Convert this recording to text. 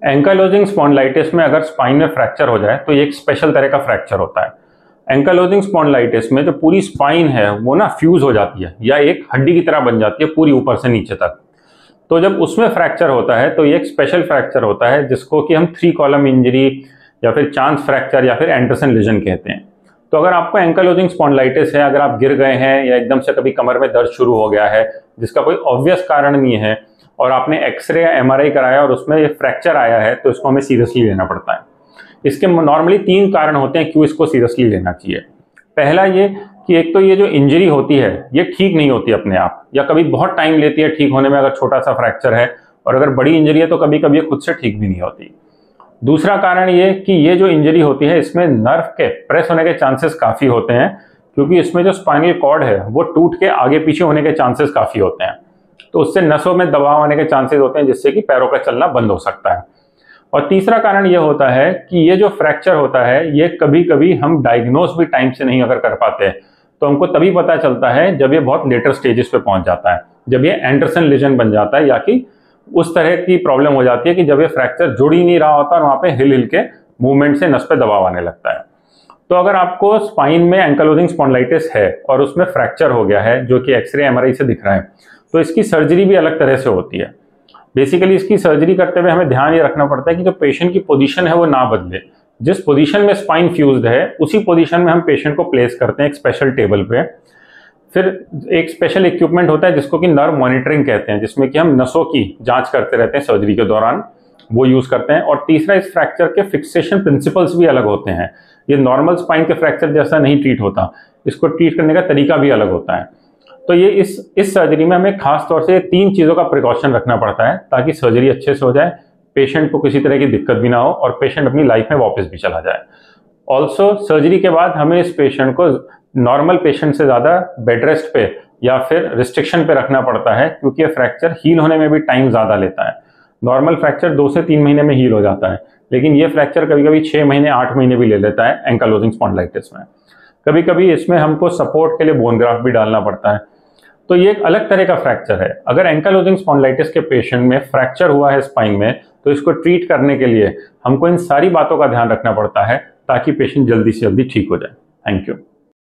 एंकालोजिंग spondylitis में अगर spine में फ्रैक्चर हो जाए तो ये एक स्पेशल तरह का फ्रैक्चर होता है। एंकालोजिंग स्पॉन्डिलाइटिस में जो पूरी स्पाइन है वो ना फ्यूज हो जाती है या एक हड्डी की तरह बन जाती है पूरी ऊपर से नीचे तक। तो जब उसमें फ्रैक्चर होता है तो ये एक स्पेशल फ्रैक्चर होता है जिसको कि हम 3 कॉलम इंजरी या फिर चांस फ्रैक्चर या फिर एंडरसन लीजन कहते हैं। तो अगर आपको एंकालोजिंग स्पॉन्डिलाइटिस है, अगर आप गिर गए हैं या एकदम से कभी कमर में दर्द शुरू हो गया है जिसका कोई ऑब्वियस कारण नहीं है और आपने एक्सरे या एमआरआई कराया और उसमें ये फ्रैक्चर आया है, तो इसको हमें सीरियसली लेना पड़ता है। इसके नॉर्मली 3 कारण होते हैं क्यों इसको सीरियसली लेना चाहिए। पहला ये कि एक तो ये जो इंजरी होती है ये ठीक नहीं होती अपने आप, या कभी बहुत टाइम लेती है ठीक होने में अगर छोटा सा फ्रैक्चर है, और अगर बड़ी इंजरी है तो कभी कभी ये खुद से ठीक भी नहीं होती। दूसरा कारण ये कि ये जो इंजरी होती है इसमें नर्व के प्रेस होने के चांसेस काफ़ी होते हैं, क्योंकि इसमें जो स्पाइनल कॉर्ड है वो टूट के आगे पीछे होने के चांसेस काफ़ी होते हैं। तो उससे नसों में दबाव आने के चांसेस होते हैं जिससे कि पैरों का चलना बंद हो सकता है। और तीसरा कारण ये होता है कि ये जो फ्रैक्चर होता है ये कभी कभी हम डायग्नोस भी टाइम से नहीं अगर कर पाते तो हमको तभी पता चलता है जब ये बहुत लेटर स्टेजेस पे पहुंच जाता है, जब ये एंडरसन लीजन बन जाता है, या कि उस तरह की प्रॉब्लम हो जाती है कि जब ये फ्रैक्चर जुड़ ही नहीं रहा होता और वहाँ पे हिल हिल के मूवमेंट से नस पे दबाव आने लगता है। तो अगर आपको स्पाइन में एंकालोजिंग स्पॉन्डिलाइटिस है और उसमें फ्रैक्चर हो गया है जो कि एक्सरे एमआरआई से दिख रहा है, तो इसकी सर्जरी भी अलग तरह से होती है। बेसिकली इसकी सर्जरी करते हुए हमें ध्यान ये रखना पड़ता है कि जो पेशेंट की पोजीशन है वो ना बदले। जिस पोजीशन में स्पाइन फ्यूज्ड है उसी पोजीशन में हम पेशेंट को प्लेस करते हैं एक स्पेशल टेबल पे। फिर एक स्पेशल इक्विपमेंट होता है जिसको कि नर्व मॉनिटरिंग कहते हैं, जिसमें कि हम नसों की जांच करते रहते हैं सर्जरी के दौरान, वो यूज करते हैं। और तीसरा, इस फ्रैक्चर के फिक्सेशन प्रिंसिपल्स भी अलग होते हैं। ये नॉर्मल स्पाइन के फ्रैक्चर जैसा नहीं ट्रीट होता, इसको ट्रीट करने का तरीका भी अलग होता है। तो ये इस सर्जरी में हमें खास तौर से 3 चीज़ों का प्रिकॉशन रखना पड़ता है ताकि सर्जरी अच्छे से हो जाए, पेशेंट को किसी तरह की दिक्कत भी ना हो और पेशेंट अपनी लाइफ में वापस भी चला जाए। ऑल्सो सर्जरी के बाद हमें इस पेशेंट को नॉर्मल पेशेंट से ज़्यादा बेड रेस्ट पे या फिर रिस्ट्रिक्शन पे रखना पड़ता है, क्योंकि ये फ्रैक्चर हील होने में भी टाइम ज़्यादा लेता है। नॉर्मल फ्रैक्चर 2 से 3 महीने में हील हो जाता है, लेकिन ये फ्रैक्चर कभी कभी 6 महीने 8 महीने भी ले लेता है एंकालोजिंग स्पॉन्डिलाइटिस में। कभी कभी इसमें हमको सपोर्ट के लिए बोन ग्राफ्ट भी डालना पड़ता है। तो ये एक अलग तरह का फ्रैक्चर है। अगर एंकालोजिंग स्पॉन्डिलाइटिस के पेशेंट में फ्रैक्चर हुआ है स्पाइन में, तो इसको ट्रीट करने के लिए हमको इन सारी बातों का ध्यान रखना पड़ता है ताकि पेशेंट जल्दी से जल्दी ठीक हो जाए। Thank you.